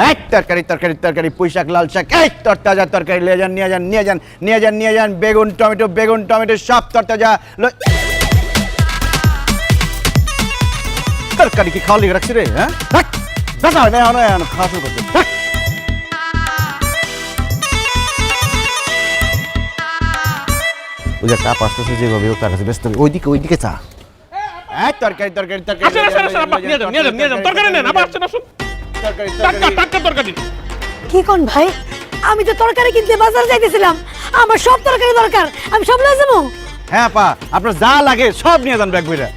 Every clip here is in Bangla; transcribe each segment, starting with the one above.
এই তরকারি তরকারি তরকারি পুঁই শাক লাল শাক এই তরতাজা তরকারি নিয়ে যান বেগুন টমেটো সব তরতাজা তরকারি কি খাওয়া লিখে রাখছি রে হ্যাঁ খাওয়া শুরু করতে ওই যে কাপ আসতেছে যেভাবে তার কাছে ব্যস্ত ওইদিকে চা তরকারি কি কোন ভাই আমি তো তরকারি কিনতে বাজার যাইতেছিলাম আমার সব তরকারি দরকার আমি সব লয়ে যাবো হ্যাঁ পা আপনার যা লাগে সব নিয়ে যান ব্যাগ বইরা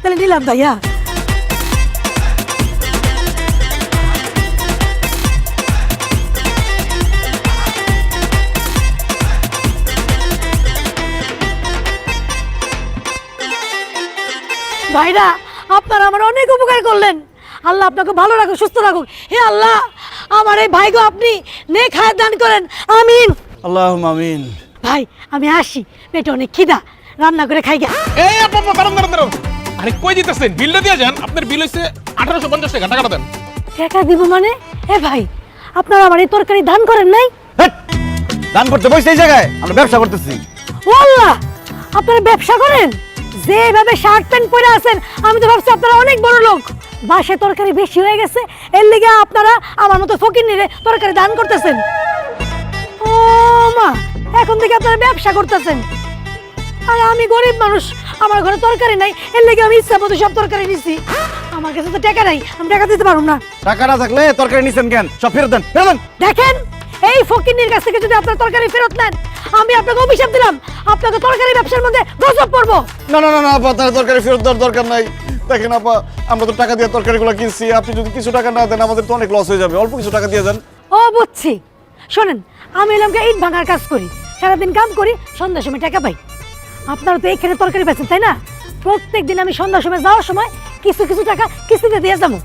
তাহলে নিলাম ভাইয়া ভাইরা আপনারা আমার অনেক উপকার করলেন আল্লাহ আপনাকে ভালো রাখুক সুস্থ রাখুক হে আল্লাহ আমার এই ভাইগো আপনি নেক হায়াত দান করেন আমিন আল্লাহুম্মা আমিন ভাই আমি আসি পেটে অনেক খিদা রান্না করে খাই গা এই আপা দাঁড়ান আরে কই দিতেছেন বিলটা দিয়ে যান আপনার বিল হইছে 1850 টাকা টাকাটা দেন টাকা দিব মানে এ ভাই আপনারা আমার এই তরকারি দান করেন নাই দান করতে বসে এই জায়গায় আমরা ব্যবসা করতেছি আল্লাহ আপনারা ব্যবসা করেন যেভাবে শার্ট প্যান্ট পরে আছেন আমি তো ভাবছি আপনারা অনেক বড় লোক বাসে তরকারি বেশি হয়ে গেছে এর লিগে আপনারা আমার মতো ফকিন্নিরে তরকারি দান করতেছেন ও মা এখন থেকে আপনারা ব্যবসা করতেছেন আর আমি গরিব মানুষ আমার ঘরে তরকারি নাই এর লিগে আমি ইচ্ছা মতো সব তরকারি নিছি আমার কাছে তো টাকা নাই আমি টাকা দিতে পারবো না টাকা না থাকলে তরকারি নিছেন কেন সব ফেরত দেন দেখেন এই ফকিন্নির কাছ থেকে যদি আপনার তরকারি ফেরত নেন আমি আপনাকে অভিশাপ দিলাম আপনাকে তরকারি ব্যবসার মধ্যে গজব পড়বো না আপা তার তরকারি ফেরত দেওয়ার দরকার নাই দেখেন আপা আমরা তো টাকা দিয়ে তরকারিগুলো কিনছি আপনি যদি কিছু টাকা না দেন আমাদের তো অনেক লস হয়ে যাবে অল্প কিছু টাকা দিয়ে দেন ও বুঝছি শোনেন আমি এলামকে ইট ভাঙার কাজ করি সারাদিন কাম করি সন্ধ্যার সময় টাকা পাই আপনারা তো এইখানে তরকারি বেচেন তাই না প্রত্যেকদিন আমি সন্ধ্যার সময় যাওয়ার সময় কিছু টাকা কিস্তিতে দিয়ে যাবো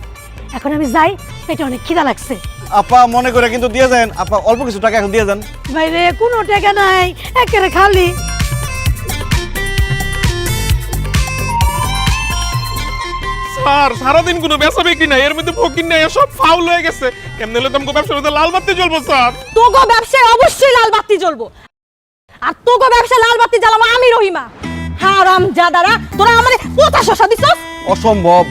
এখন আমি যাই পেটে অনেক খিদা লাগছে আপা মনে করে কিন্তু দিয়ে যান আপা অল্প কিছু টাকা এখন দিয়ে যান বাইরে কোনো টাকা নাই একেবারে খালি স্যার সারাদিন কোনো ব্যবসা বিক্রি নাই এর মধ্যে ফকির নাই সব ফাউল হয়ে গেছে কেমনে হলে তোমাকে ব্যবসার মধ্যে লাল বাতি জ্বলবো স্যার তোগো ব্যবসায় অবশ্যই লাল বাতি জ্বলবো আর তোগো ব্যবসায় লাল বাতি জ্বালাবো আমি রহিমা হারাম জাদারা তোরা আমারে পচা শশা দিছস অসম্ভব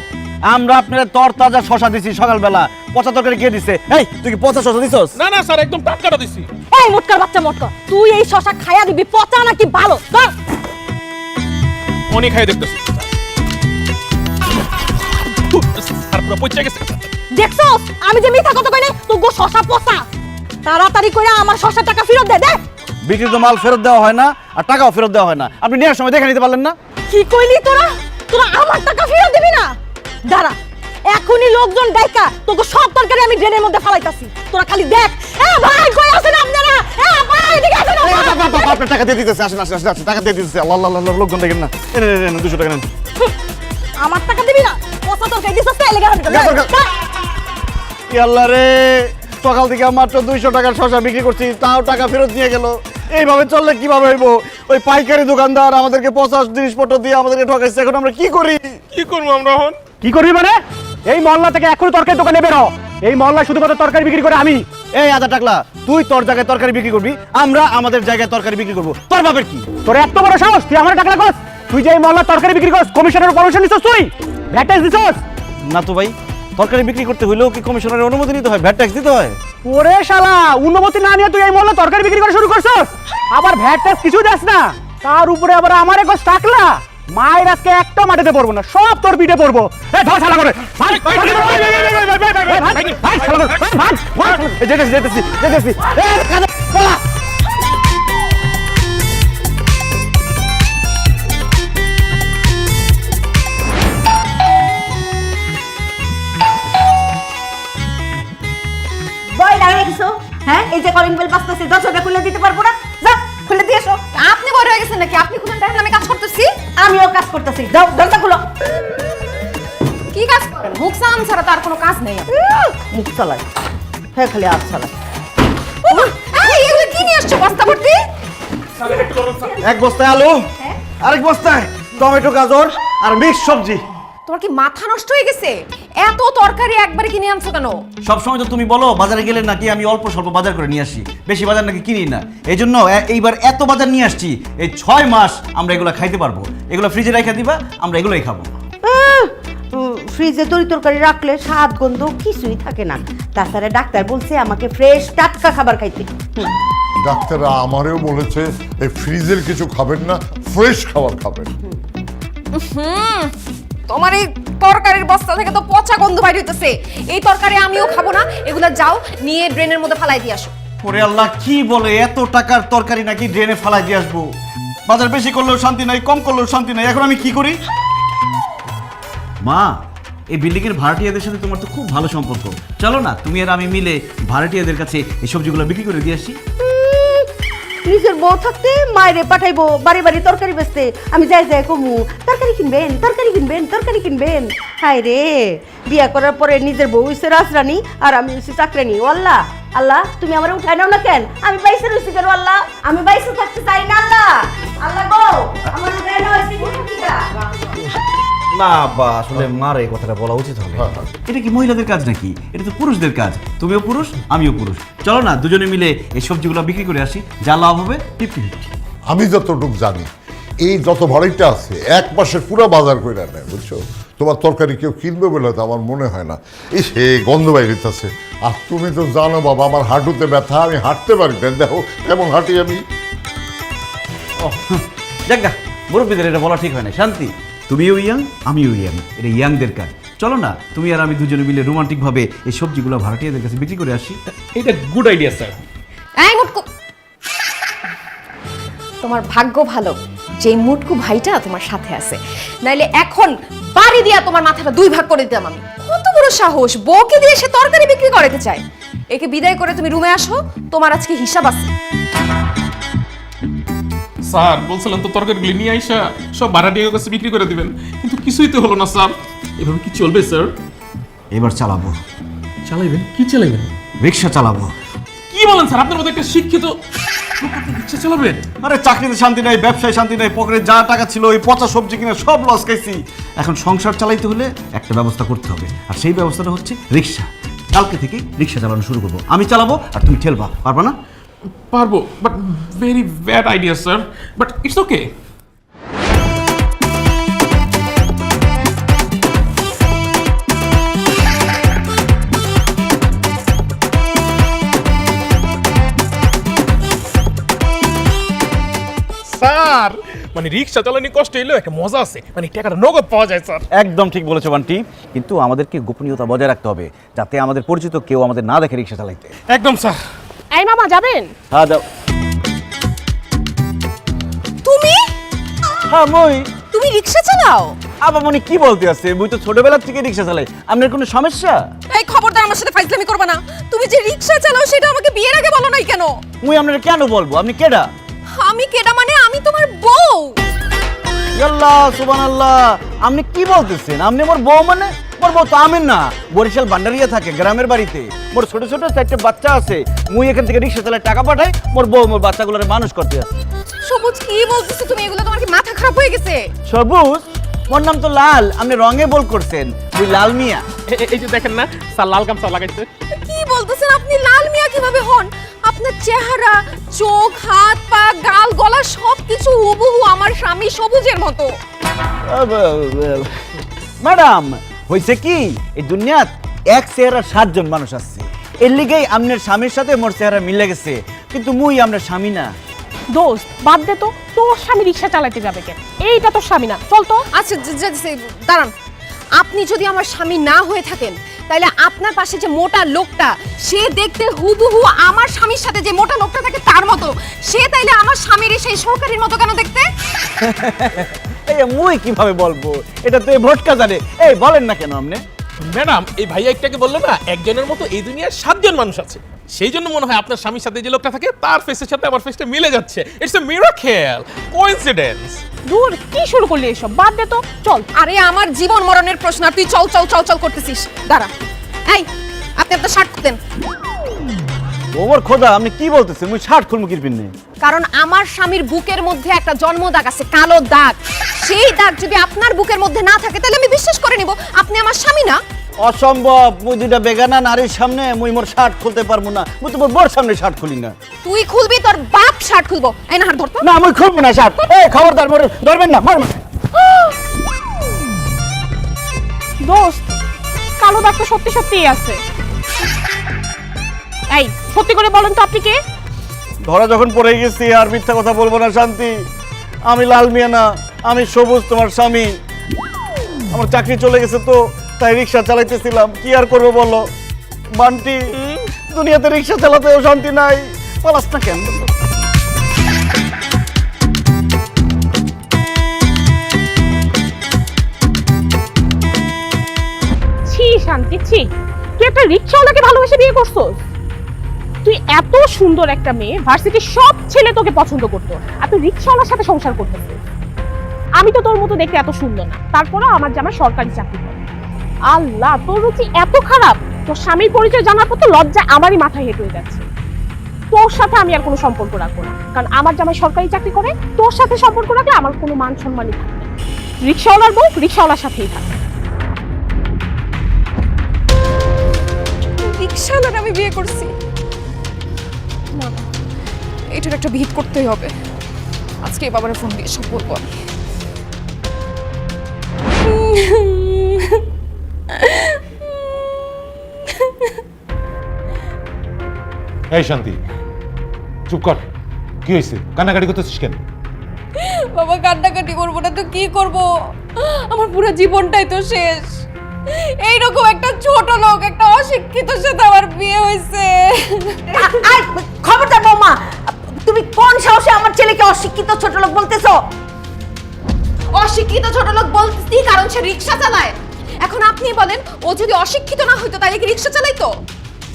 আমরা আপনার তরতাজা শশা দিছি সকালবেলা পচা তরকারি কে দিছে এই তুই কি পচা শশা দিছস না স্যার একদম টাটকাটা দিছি এই মোটকার বাচ্চা মোটকা তুই এই শশা খাইয়া দিবি পচা নাকি ভালো ধর অনেক খাই দেখতেছি আর পুরো পচে গেছে দেখছস আমি যে মিথ্যা কথা কই না তোগো শশা পচা তাড়াতাড়ি কইরা আমার শশা টাকা ফেরত দে দে বিক্রিত মাল ফেরত দেওয়া হয় না আর টাকাও ফেরত দেওয়া হয় না আপনি নেওয়ার সময় দেখে নিতে পারলেন না কি কইলি তোরা আমার টাকা ফেরত দিবি না দাঁড়া এখনই লোকজন ডাইকা তোকে সব তরকারি আমি ড্রেনের মধ্যে ফালাইতাছি তোরা খালি দেখ এ ভাই কই আছেন আপনারা এ ভাই এদিকে আসেন আপনার টাকা দিয়ে দিতেছে আসেন টাকা দিয়ে দিতেছে আল্লাহ লোকজন দেখেন না এনে 200 টাকা নেন আমার টাকা দিবি না পচা তরকারি দিছস তাই লাগা আল্লাহ রে সকাল থেকে মাত্র 200 টাকার শশা বিক্রি করছি তাও টাকা ফেরত নিয়ে গেল এইভাবে চললে কিভাবে হইব ওই পাইকারি দোকানদার আমাদেরকে 50 জিনিসপত্র দিয়ে আমাদেরকে ঠকাইছে এখন আমরা কি করি কি করবো আমরা এখন কি করবি মানে এই মহল্লা থেকে এখন তরকারি দোকানে বেরো এই মহল্লায় শুধুমাত্র তরকারি বিক্রি করে আমি এই আদা টাকলা তুই তোর জায়গায় তরকারি বিক্রি করবি আমরা আমাদের জায়গায় তরকারি বিক্রি করব তোর বাপের কি তোর এত বড় সাহস তুই আমার টাকা লাগস তুই যে এই মহল্লার তরকারি বিক্রি করস কমিশনের পারমিশন দিছস তুই ভ্যাট ট্যাক্স দিছস না তো ভাই তরকারি বিক্রি করতে হইলেও কি কমিশনারের অনুমতি নিতে হয় ভ্যাট ট্যাক্স দিতে হয় ওরে শালা অনুমতি না নিয়ে তুই এই মহল্লা তরকারি বিক্রি করা শুরু করছস আবার ভ্যাট ট্যাক্স কিছু দেস না তার উপরে আবার আমার এক টাকলা মায়ের আজকে একটা মাটিতে পড়বো না সব তোর পিঠে পড়বো এই ধর শালা করে যেতেছি বই লাগাই দিছো হ্যাঁ এই যে কলিং বেল বাজতেছে দরজাটা খুলে দিতে পারবো না যা খুলে দিয়ে এসো আপনি বড় হয়ে গেছেন নাকি আপনি খুলে দেখেন আমি কাজ করতেছি আমিও কাজ করতেছি যাও দরজা খুলো কি কাজ করেন মুখ সাম ছাড়া তার কোনো কাজ নেই মুখ চালায় হ্যাঁ খালি হাত চালায় এই এগুলো কি নিয়ে আসছো বস্তা ভর্তি এক বস্তায় আলু আরেক বস্তায় টমেটো গাজর আর মিক্স সবজি তোমার কি মাথা নষ্ট হয়ে গেছে? এত তরকারি একবারে কিনে আনছো কেন? সবসময় তো তুমি বলো বাজারে গেলে নাকি আমি অল্প স্বল্প বাজার করে নিয়ে আসি, বেশি বাজার নাকি কিনি না। এই জন্য এইবার এত বাজার নিয়ে আসছি, এই 6 মাস আমরা এগুলো খাইতে পারবো। এগুলো ফ্রিজে রেখে দিবা, আমরা এগুলোই খাবো। ফ্রিজে তরি তরকারি রাখলে স্বাদ গন্ধ কিছুই থাকে না। তাছাড়া ডাক্তার বলছে আমাকে ফ্রেশ টাটকা খাবার খাইতে। ডাক্তাররা আমারেও বলেছে এই ফ্রিজের কিছু খাবেন না, ফ্রেশ খাবার খাবেন। তোমার এই তরকারির বস্তা থেকে তো পচা গন্ধ বাইর হইতেছে। এই তরকারি আমিও খাবো না, এগুলা যাও নিয়ে ড্রেনের মধ্যে ফালাই দিয়ে আসো। ওরে আল্লাহ, কি বলে এত টাকার তরকারি নাকি ড্রেনে ফালাই দিয়ে আসবো? বাজার বেশি করলেও শান্তি নাই, কম করলেও শান্তি নাই। এখন আমি কি করি? মা, এই বিল্ডিং এর ভাড়াটিয়াদের সাথে তোমার তো খুব ভালো সম্পর্ক, চলো না তুমি আর আমি মিলে ভাড়াটিয়াদের কাছে এই সবজিগুলো বিক্রি করে দিয়ে আসি। নিজের বউ থাকতে মায়েরে পাঠাইবো বাড়ি বাড়ি তরকারি বেচতে, আমি যাই যাই কমু তরকারি কিনবেন তরকারি কিনবেন তরকারি কিনবেন। হায় রে, বিয়া করার পরে নিজের বউ হইছে রাজরানী আর আমি হইছি চাকরানি। ও আল্লাহ, আল্লাহ তুমি আমার উঠাই নাও না কেন? আমি বাইসে রইছি কেন আল্লাহ? আমি বাইসে থাকতে চাই না আল্লাহ। আল্লাহ গো, আমার উঠাই নাও হইছে কিটা? না বা আসলে মার এই কথাটা বলা উচিত হবে। এটা কি মহিলাদের কাজ নাকি? এটা তো পুরুষদের কাজ। তুমিও পুরুষ, আমিও পুরুষ। চলো না দুজনে মিলে এই সবজিগুলো বিক্রি করে আসি, যা লাভ হবে 50-50। আমি যতটুকু জানি এই যত ভাড়াইটা আছে এক মাসের পুরো বাজার করে নেয়, বুঝছো? তোমার তরকারি কেউ কিনবে বলে তো আমার মনে হয় না। এই সে গন্ধ বাইরেছে। আর তুমি তো জানো বাবা, আমার হাঁটুতে ব্যথা, আমি হাঁটতে পারি না। দেখো কেমন হাঁটি আমি। দেখ গা, মুরব্বীদের এটা বলা ঠিক হয় না। শান্তি, তুমিও ইয়াং, আমিও ইয়াং, এটা ইয়াংদের কাজ। চলো না তুমি আর আমি দুজনে মিলে রোমান্টিক ভাবে এই সবজিগুলো ভাড়াটিয়াদের কাছে বিক্রি করে আসি। এটা গুড আইডিয়া স্যার। এই মুটকু, তোমার ভাগ্য ভালো যে মুটকু ভাইটা তোমার সাথে আছে, নাইলে এখন বাড়ি দিয়া তোমার মাথাটা 2 ভাগ করে দিতাম আমি। কত বড় সাহস, বউকে দিয়ে সে তরকারি বিক্রি করতে চায়। একে বিদায় করে তুমি রুমে আসো, তোমার আজকে হিসাব আছে। স্যার বলছিলেন তো তরকারিগুলি নিয়ে আইসা সব ভাড়াটিয়ার কাছে বিক্রি করে দিবেন, কিন্তু কিছুই তো হলো না স্যার। এভাবে কি চলবে স্যার? এবার চালাবো। চালাইবেন? কি চালাইবেন? রিক্সা চালাবো। কি বলেন স্যার? আপনার মতো একটা শিক্ষিত লোক আপনি রিক্সা চালাবেন? আরে চাকরিতে শান্তি নাই, ব্যবসায় শান্তি নাই, পকেটে যা টাকা ছিল ওই পচা সবজি কিনে সব লস খাইছি। এখন সংসার চালাইতে হলে একটা ব্যবস্থা করতে হবে, আর সেই ব্যবস্থাটা হচ্ছে রিক্সা। কালকে থেকে রিক্সা চালানো শুরু করবো। আমি চালাবো আর তুমি ঠেলবা, পারবা না? পারবো, but very bad idea sir, but it's okay. Sir মানে রিক্সা চালানি কষ্ট হইলেও একটা মজা আছে, মানে টাকাটা নগদ পাওয়া যায় স্যার। একদম ঠিক বলেছো বান্টি, কিন্তু আমাদেরকে গোপনীয়তা বজায় রাখতে হবে, যাতে আমাদের পরিচিত কেউ আমাদের না দেখে রিক্সা চালাইতে। একদম স্যার। এই মামা যাবেন? হ্যাঁ যাও। তুমি হ্যাঁ মই। তুমি রিকশা চালাও? আবার মনে কি বলতে আছে? মুই তো ছোটবেলা থেকে রিক্সা চালাই। আপনার কোনো সমস্যা? এই খবরদার আমার সাথে ফাইজলামি করবে না। তুমি যে রিকশা চালাও সেটা আমাকে বিয়ের আগে বলো নাই কেন? মুই আপনার কেন বলবো? আপনি কেডা? আমি কেডা মানে আমি তোমার বউ। আল্লাহ সুবহানাল্লাহ, আপনি কি বলতেছেন? আপনি মোর বউ মানে? মোর বউ তো আমেন না, বরিশাল ভান্ডারিয়া থাকে গ্রামের বাড়িতে। মোর ছোট ছোট 4টে বাচ্চা আছে। মুই এখান থেকে রিক্সা চালায় টাকা পাঠাই, মোর বউ মোর বাচ্চাগুলোরে মানুষ করতে আছে। সবুজ কি বলতেছো তুমি? এগুলো তোমার কি মাথা খারাপ হয়ে গেছে? সবুজ? মোর নাম তো লাল, আপনি রঙে বল করছেন। মুই লাল মিয়া। এই যে দেখেন না স্যার, লাল গামছা লাগাইছে। কি বলতেছেন আপনি? লাল মিয়া কিভাবে হন? আপনার চেহারা, চোখ, হাত, পা, গাল, গলা সবকিছু হুবহু আমার স্বামী সবুজের মতো। ম্যাডাম, হইছে কি এই দুনিয়াত এক চেহারা 7 জন মানুষ আছে। এর লিগেই আপনার স্বামীর সাথে মোর চেহারা মিলে গেছে, কিন্তু মুই আপনার স্বামী না। দোস্ত বাদ দে তো, তোর স্বামী রিক্সা চালাতে যাবে কেন? এইটা তোর স্বামী না, চল তো। আচ্ছা দাঁড়ান, আপনি যদি আমার স্বামী না হয়ে থাকেন তাহলে আপনার পাশে যে মোটা লোকটা, সে দেখতে হুবহু আমার স্বামীর সাথে যে মোটা লোকটা থাকে তার মতো। সে তাইলে আমার স্বামীর সেই সহকারীর মতো কেন দেখতে? এই মুই কিভাবে বলবো? এটা তো এই ভোটকা জানে। এই বলেন না কেন আপনি? ম্যাডাম, এই ভাইয়া একটাকে বললো না একজনের মতো এই দুনিয়ার 7 জন মানুষ আছে, সেই জন্য মনে হয় আপনার স্বামীর সাথে যে লোকটা থাকে তার ফেসের সাথে আমার ফেসটা মিলে যাচ্ছে। It's a miracle, coincidence. দূর, কি শুরু করলি এসব? বাদ দে তো, চল। আরে আমার জীবন মরণের প্রশ্ন আর তুই চল চল চল চল করতেছিস। দাঁড়া, এই আপনি আপনার শার্ট খুলতেন। ওমর খোদা, আপনি কি বলতেছেন? মুই শার্ট খুলমু কিরপিন নেই। কারণ আমার স্বামীর বুকের মধ্যে একটা জন্মদাগ আছে, কালো দাগ। সেই দাগ যদি আপনার বুকের মধ্যে না থাকে তাহলে আমি বিশ্বাস করে নিব আপনি আমার স্বামী না। অসম্ভব, মুই দুইটা বেগানা নারীর সামনে মুই মোর শার্ট খুলতে পারবো না। মুই তো মোর বড় সামনে শার্ট খুলি না। তুই খুলবি, তোর বাপ শার্ট খুলবো। এই না হাত ধরতো। না মুই খুলবো না শার্ট। এই খবরদার, মোরে ধরবেন না, মারবেন। দোস্ত, কালো দাগ তো সত্যি সত্যিই আছে। এই সত্যি করে বলেন তো আপনি কে? ধরা যখন পড়ে গেছি আর মিথ্যা কথা বলবো না শান্তি। আমি লাল মিয়া না, আমি সবুজ, তোমার স্বামী। আমার চাকরি চলে গেছে তো, তাই রিক্সা চালাইতেছিলাম। কি আর করবো বলো বান্টি, দুনিয়াতে রিক্সা চালাতেও শান্তি নাই। পালাস না কেন? ছি শান্তি, ছি। তুই একটা রিক্সাওয়ালাকে ভালোবেসে বিয়ে করছস? তুই এত সুন্দর একটা মেয়ে, ভার্সিটির সব ছেলে তোকে পছন্দ করতো, আর তুই রিক্সাওয়ালার সাথে সংসার করতেছিস। আমি তো তোর মতো দেখতে এত সুন্দর না, তারপরেও আমার জামাই সরকারি চাকরি করে। আল্লাহ, তোর রুচি এত খারাপ! তোর স্বামীর পরিচয় জানার পর তো লজ্জা আমারই মাথায় হেঁটে হয়ে যাচ্ছে। তোর সাথে আমি আর কোনো সম্পর্ক রাখবো না, কারণ আমার জামাই সরকারি চাকরি করে। তোর সাথে সম্পর্ক রাখলে আমার কোনো মান সম্মানই থাকবে না। রিক্সাওয়ালার বউ রিক্সাওয়ালার সাথেই থাকে। রিক্সাওয়ালার আমি বিয়ে করছি না, না, এটার একটা বিহিত করতেই হবে। আজকে বাবার ফোন দিয়ে সব বলবো আমি। এই শান্তি, চুপ কর। কি হয়েছে? কান্নাকাটি করতেছিস কেন? বাবা কান্নাকাটি করবো না তো কি করব? আমার পুরো জীবনটাই তো শেষ। এইরকম একটা ছোট লোক, একটা অশিক্ষিত সাথে আমার বিয়ে হয়েছে। খবরদার বৌমা, তুমি কোন সাহসে আমার ছেলেকে অশিক্ষিত ছোট লোক বলতেছো? অশিক্ষিত ছোট লোক বলতেছি কারণ সে রিক্সা চালায়। এখন আপনি বলেন, ও যদি অশিক্ষিত না হইতো তাহলে কি রিক্সা চালাইতো?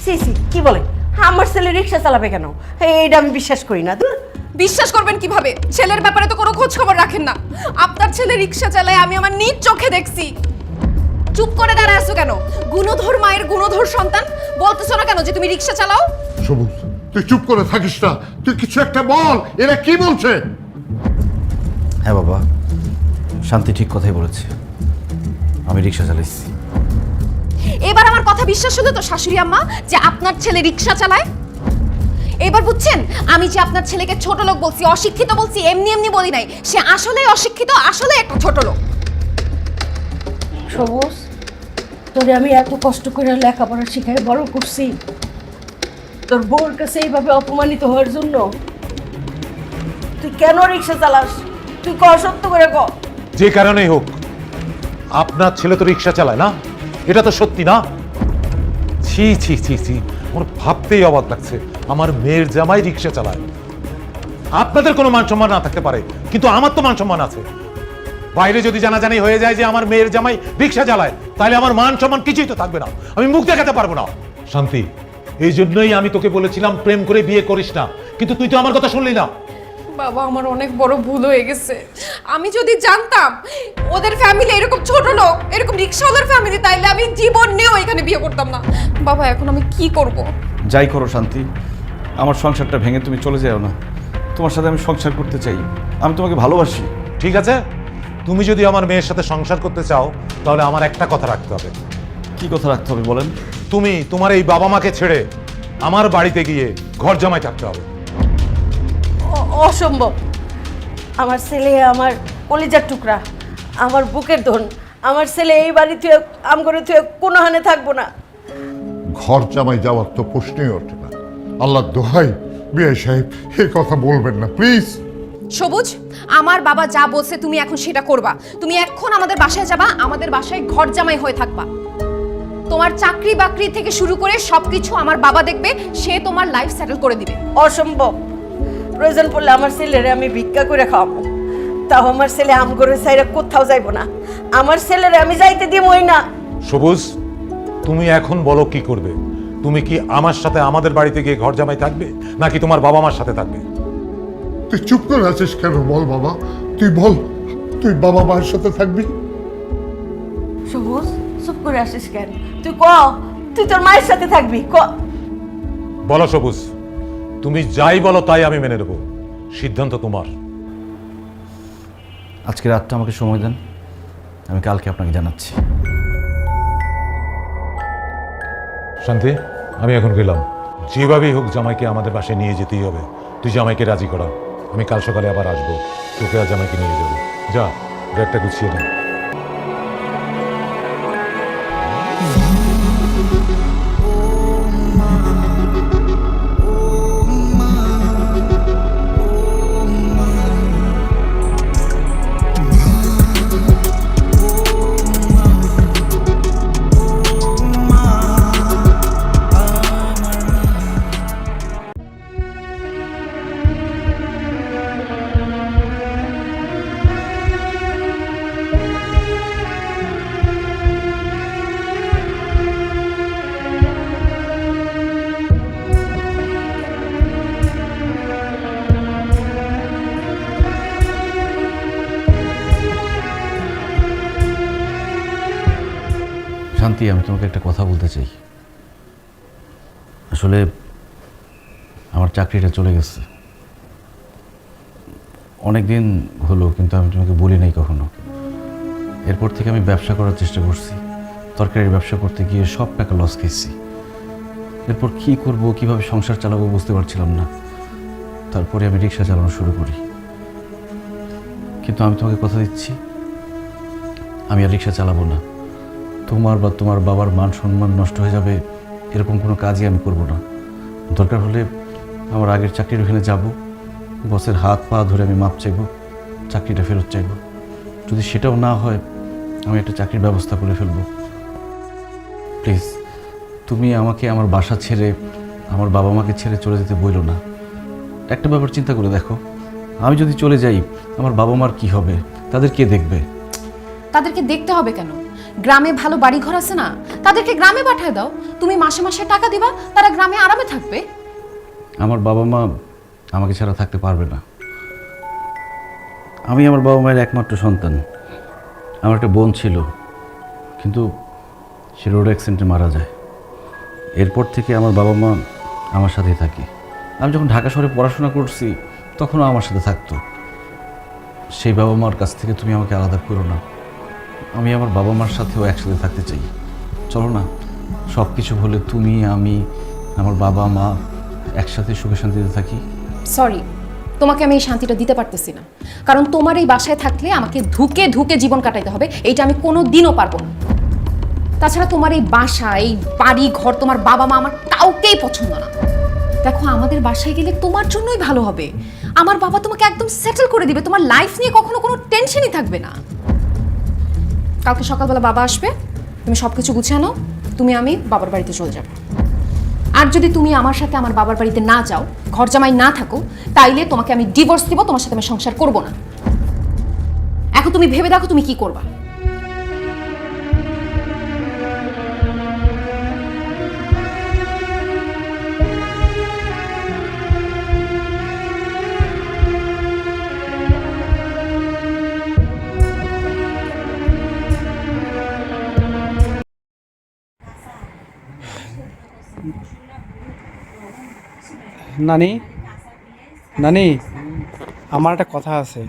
সি সি, কি বলে? আমার ছেলে রিক্সা চালাবে কেন? এইটা আমি বিশ্বাস করি না। দূর। বিশ্বাস করবেন কিভাবে? ছেলের ব্যাপারে তো কোনো খোঁজ খবর রাখেন না। আপনার ছেলে রিক্সা চালায় আমি আমার নিজ চোখে দেখছি। চুপ করে দাঁড়ায় আছো কেন? গুণধর মায়ের গুণধর সন্তান, বলতেছো না কেন যে তুমি রিক্সা চালাও? সবুজ, তুই চুপ করে থাকিস না। তুই কিছু একটা বল, এরা কি বলছে? হ্যাঁ বাবা, শান্তি ঠিক কথাই বলেছে। আমি রিক্সা চালাইছি। এবার আমার কথা বিশ্বাস হলো তো শাশুড়ি আম্মা যে আপনার ছেলে রিক্সা চালায়? এবার বুঝছেন আমি যে আপনার ছেলেকে ছোট লোক বলছি, অশিক্ষিত বলছি, এমনি এমনি বলি নাই। সে আসলেই অশিক্ষিত, আসলে একটা ছোট লোক। সবুজ, তোরে আমি এত কষ্ট করে লেখাপড়া শিখাই বড় করছি, তোর বউর কাছে এইভাবে অপমানিত হওয়ার জন্য? তুই কেন রিক্সা চালাস? তুই ক, সত্য করে ক। যে কারণেই হোক, আপনার ছেলে তো রিক্সা চালায় না, এটা তো সত্যি না? ছি ছি ছি ছি, আমার ভাবতেই অবাক লাগছে আমার মেয়ের জামাই রিক্সা চালায়। আপনাদের কোনো মান সম্মান না থাকতে পারে, কিন্তু আমার তো মান সম্মান আছে। বাইরে যদি জানাজানি হয়ে যায় যে আমার মেয়ের জামাই রিক্সা চালায়, তাহলে আমার মান সম্মান কিছুই তো থাকবে না, আমি মুখ দেখাতে পারবো না। শান্তি, এই জন্যই আমি তোকে বলেছিলাম প্রেম করে বিয়ে করিস না, কিন্তু তুই তো আমার কথা শুনলি না। বাবা, আমার অনেক বড় ভুল হয়ে গেছে। আমি যদি জানতাম ওদের ফ্যামিলি এরকম ছোট লোক, এরকম রিক্সাওয়ালার ফ্যামিলি, তাইলে আমি জীবন নিয়েও এখানে বিয়ে করতাম না। বাবা, এখন আমি কি করব? যাই করো শান্তি, আমার সংসারটা ভেঙে তুমি চলে যাও না। তোমার সাথে আমি সংসার করতে চাই, আমি তোমাকে ভালোবাসি। ঠিক আছে, তুমি যদি আমার মেয়ের সাথে সংসার করতে চাও, তাহলে আমার একটা কথা রাখতে হবে। কি কথা রাখতে হবে বলেন? তুমি তোমার এই বাবা মাকে ছেড়ে আমার বাড়িতে গিয়ে ঘর জামাই থাকতে হবে। অসম্ভব। আমার ছেলে আমার কলিজার টুকরা, আমার বুকের ধন। আমার ছেলে এই বাড়ি তুই আম করে তুই কোনো হানে থাকবো না। ঘর জামাই যাওয়ার তো প্রশ্নই ওঠে না। আল্লাহ দোহাই, বিআই সাহেব এই কথা বলবেন না প্লিজ। সবুজ, আমার বাবা যা বলছে তুমি এখন সেটা করবা। তুমি এখন আমাদের বাসায় যাবা, আমাদের বাসায় ঘর জামাই হয়ে থাকবা। তোমার চাকরি বাকরি থেকে শুরু করে সবকিছু আমার বাবা দেখবে, সে তোমার লাইফ সেটেল করে দিবে। অসম্ভব। প্রয়োজন পড়লে আমার ছেলেরে আমি ভিক্ষা করে খাওয়াবো, তাও আমার ছেলে আম করে সাইরা কোথাও যাইবো না। আমার ছেলেরে আমি যাইতে দিবই না। সবুজ, তুমি এখন বলো কি করবে? তুমি কি আমার সাথে আমাদের বাড়িতে গিয়ে ঘর জামাই থাকবে, নাকি তোমার বাবা মার সাথে থাকবে? তুই চুপ করে আছিস কেন? বল বাবা, তুই বল, তুই বাবা মায়ের সাথে থাকবি? সবুজ, চুপ করে আসিস কেন? তুই ক, তুই তোর মায়ের সাথে থাকবি। ক, বলো সবুজ, তুমি যাই বলো তাই আমি মেনে নেব, সিদ্ধান্ত তোমার। আজকে রাতটা আমাকে সময় দেন, আমি কালকে আপনাকে জানাচ্ছি। শান্তি, আমি এখন গেলাম। যেভাবেই হোক জামাইকে আমাদের বাসায় নিয়ে যেতেই হবে। তুই জামাইকে রাজি করা, আমি কাল সকালে আবার আসবো, তোকে আর জামাইকে নিয়ে যাবো। যা, ব্যাগটা গুছিয়ে নে। শান্তি, আমি তোমাকে একটা কথা বলতে চাই। আসলে আমার চাকরিটা চলে গেছে অনেক দিন হলো, কিন্তু আমি তোমাকে বলি নাই কখনো। এরপর থেকে আমি ব্যবসা করার চেষ্টা করছি, তরকারির ব্যবসা করতে গিয়ে সব টাকা লস খেয়েছি। এরপর কি করব, কিভাবে সংসার চালাবো বুঝতে পারছিলাম না। তারপরে আমি রিক্সা চালানো শুরু করি। কিন্তু আমি তোমাকে কথা দিচ্ছি, আমি আর রিক্সা চালাবো না। তোমার বা তোমার বাবার মান সম্মান নষ্ট হয়ে যাবে এরকম কোনো কাজই আমি করব না। দরকার হলে আমার আগের চাকরির ওখানে যাব, বসের হাত পা ধরে আমি মাপ চাইব, চাকরিটা ফেরত চাইব। যদি সেটাও না হয়, আমি একটা চাকরির ব্যবস্থা করে ফেলব। প্লিজ, তুমি আমাকে আমার বাসা ছেড়ে, আমার বাবা মাকে ছেড়ে চলে যেতে বইলো না। একটা ব্যাপার চিন্তা করে দেখো, আমি যদি চলে যাই আমার বাবা মার কি হবে, তাদের কে দেখবে? তাদেরকে দেখতে হবে কেন? গ্রামে ভালো বাড়িঘর আছে না, তাদেরকে গ্রামে পাঠিয়ে দাও। তুমি মাসে মাসে টাকা দিবা, তারা গ্রামে আরামে থাকবে। আমার বাবা মা আমাকে ছাড়া থাকতে পারবে না। আমি আমার বাবা মায়ের একমাত্র সন্তান। আমার একটা বোন ছিল, কিন্তু সে রোড অ্যাক্সিডেন্টে মারা যায়। এরপর থেকে আমার বাবা মা আমার সাথেই থাকে। আমি যখন ঢাকা শহরে পড়াশোনা করছি তখনও আমার সাথে থাকতো। সেই বাবা মার কাছ থেকে তুমি আমাকে আলাদা করো না। আমি আমার বাবা মার সাথেও একসাথে থাকতে চাই। চলো না, সব কিছু ভুলে তুমি, আমি, আমার বাবা মা একসাথে সুখে শান্তিতে থাকি। সরি, তোমাকে আমি এই শান্তিটা দিতে পারতেছি না, কারণ তোমার এই বাসায় থাকলে আমাকে ধুকে ধুকে জীবন কাটাইতে হবে। এইটা আমি কোনো দিনও পারবো না। তাছাড়া তোমার এই বাসা, এই বাড়ি ঘর, তোমার বাবা মা আমার কাউকেই পছন্দ না। দেখো, আমাদের বাসায় গেলে তোমার জন্যই ভালো হবে। আমার বাবা তোমাকে একদম সেটেল করে দিবে, তোমার লাইফ নিয়ে কখনো কোনো টেনশনই থাকবে না। কালকে সকালবেলা বাবা আসবে, তুমি সব কিছু গুছিয়ে নাও। তুমি, আমি বাবার বাড়িতে চলে যাব। আর যদি তুমি আমার সাথে আমার বাবার বাড়িতে না যাও, ঘর জামাই না থাকো, তাইলে তোমাকে আমি ডিভোর্স দিব, তোমার সাথে আমি সংসার করব না। এখন তুমি ভেবে দেখো তুমি কি করবা। নানি, নানি, আমার একটা কথা আছে।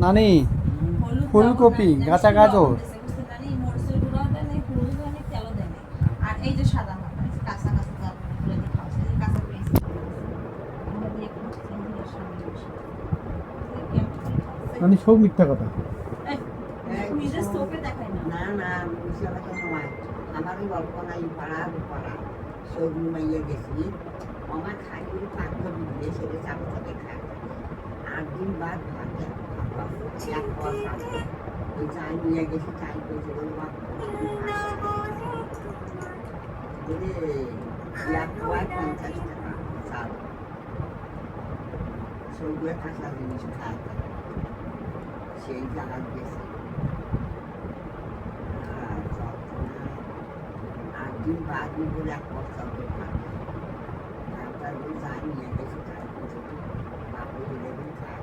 নানি, ফুলকপি, কাঁচা গাজর, মানে সব মিথ্যা কথা। আমারই গল্প নাই, পাড়ার পাড়া সবজি মাইয়ে গেছি, আমার খাই পাঁচটা দিলে সেটা চাপা চাপে খায়। 8 দিন বাদ ভাত এক ওই চাল নিয়ে গেছি চাল পেয়েছে বলে বাপ এক পোয়ায় 50 টাকা চাল সবগুলো কাঁচা জিনিস খায় সেই জায়গা গেছে আর দিন বাদ বলে এক বস্তা করে খাবে তারপর ওই চাল নিয়ে গেছি চাল পেয়েছে বাপু দিলে খায়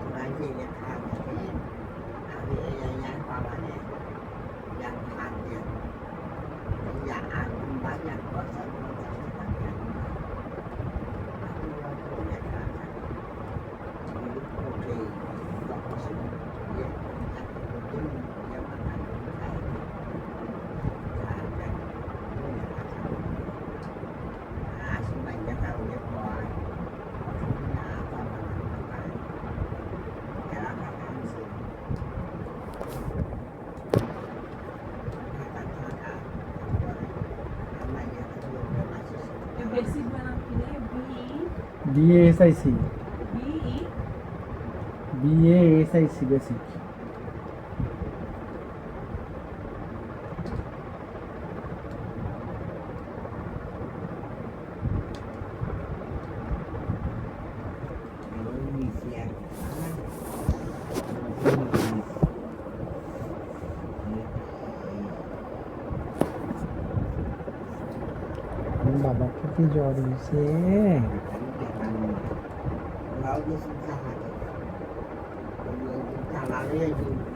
ওরা যে খায় আমি এই বাবানে এক ভাত দেন আর বাদ এক বস্তা 50 টাকা BASIC BASIC বেসিক বাবা কি জ্বর হয়েছে Lalu dia susah aja. Kalau dia